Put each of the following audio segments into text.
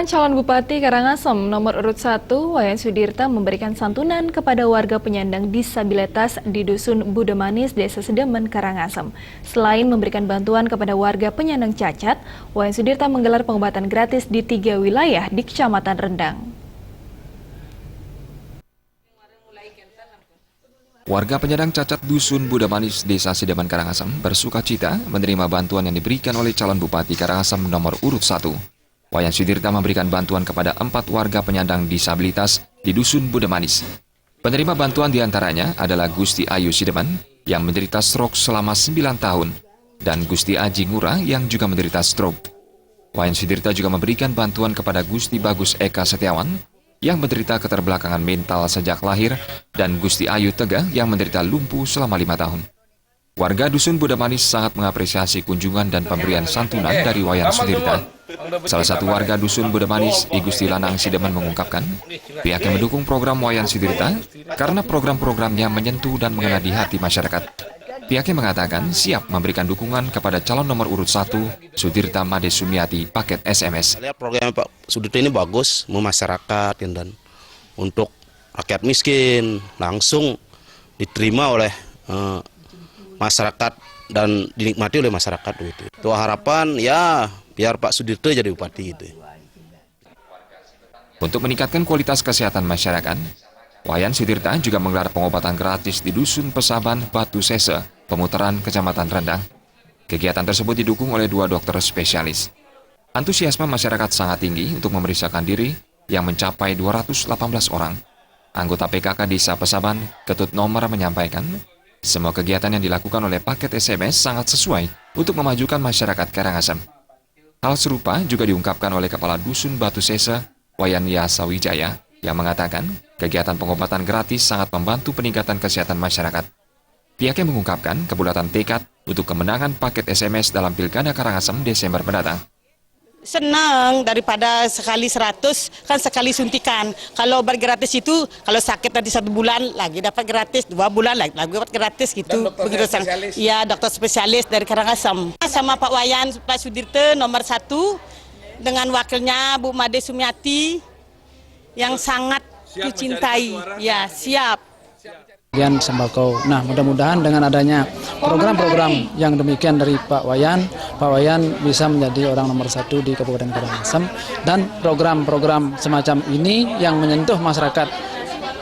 Pasangan calon Bupati Karangasem nomor urut 1, Wayan Sudirta memberikan santunan kepada warga penyandang disabilitas di Dusun Budemanis, Desa Sedemen, Karangasem. Selain memberikan bantuan kepada warga penyandang cacat, Wayan Sudirta menggelar pengobatan gratis di 3 wilayah di Kecamatan Rendang. Warga penyandang cacat Dusun Budemanis, Desa Sedemen, Karangasem bersukacita menerima bantuan yang diberikan oleh calon Bupati Karangasem nomor urut 1. Wayan Sudirta memberikan bantuan kepada 4 warga penyandang disabilitas di Dusun Budemanis. Penerima bantuan diantaranya adalah Gusti Ayu Sidemen yang menderita stroke selama 9 tahun dan Gusti Aji Ngurah yang juga menderita stroke. Wayan Sudirta juga memberikan bantuan kepada Gusti Bagus Eka Setiawan yang menderita keterbelakangan mental sejak lahir dan Gusti Ayu Tegah yang menderita lumpuh selama 5 tahun. Warga Dusun Budemanis sangat mengapresiasi kunjungan dan pemberian santunan dari Wayan Sudirta. Salah satu warga Dusun Budemanis, I Gusti Lanang Sidemen mengungkapkan, pihaknya mendukung program Wayan Sudirta karena program-programnya menyentuh dan mengena di hati masyarakat. Pihaknya mengatakan siap memberikan dukungan kepada calon nomor urut 1, Sudirta Made Sumiati, paket SMS. Lihat program Pak Sudirta ini bagus, memasyarakat dan untuk rakyat miskin langsung diterima oleh masyarakat dan dinikmati oleh masyarakat gitu. Itu harapan ya biar Pak Sudirta jadi bupati gitu. Untuk meningkatkan kualitas kesehatan masyarakat, Wayan Sudirta juga menggelar pengobatan gratis di Dusun Pesaban, Batu Sese, Pemutaran, Kecamatan Rendang. Kegiatan tersebut didukung oleh 2 dokter spesialis. Antusiasme masyarakat sangat tinggi untuk memeriksakan diri yang mencapai 218 orang. Anggota PKK Desa Pesaban, Ketut Nomor menyampaikan, semua kegiatan yang dilakukan oleh paket SMS sangat sesuai untuk memajukan masyarakat Karangasem. Hal serupa juga diungkapkan oleh Kepala Dusun Batu Sese, Wayan Yasawijaya, yang mengatakan kegiatan pengobatan gratis sangat membantu peningkatan kesehatan masyarakat. Pihaknya mengungkapkan kebulatan tekad untuk kemenangan paket SMS dalam Pilkada Karangasem Desember mendatang. Senang daripada sekali 100 kan sekali suntikan. Kalau obat gratis itu kalau sakit nanti 1 bulan lagi dapat gratis, 2 bulan lagi dapat gratis gitu. Begitu spesialis. Iya, dokter spesialis dari Karangasem. Sama Pak Wayan, Pak Sudirta nomor 1 dengan wakilnya Bu Made Sumiati yang sangat dicintai. Ya, siap. Sembako. Nah, mudah-mudahan dengan adanya program-program yang demikian dari Pak Wayan bisa menjadi orang nomor 1 di Kabupaten Karangasem, dan program-program semacam ini yang menyentuh masyarakat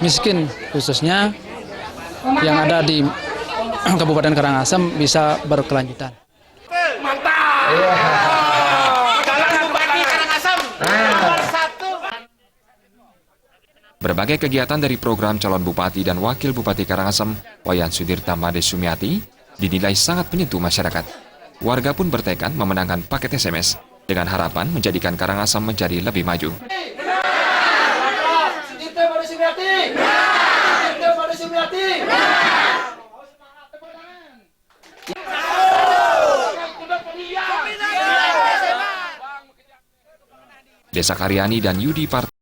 miskin khususnya yang ada di Kabupaten Karangasem bisa berkelanjutan. Mantap! Berbagai kegiatan dari program calon Bupati dan Wakil Bupati Karangasem, Wayan Sudirta Made Sumiati, dinilai sangat menyentuh masyarakat. Warga pun bertekad memenangkan paket SMS dengan harapan menjadikan Karangasem menjadi lebih maju. Desa Karyani dan Yudi Part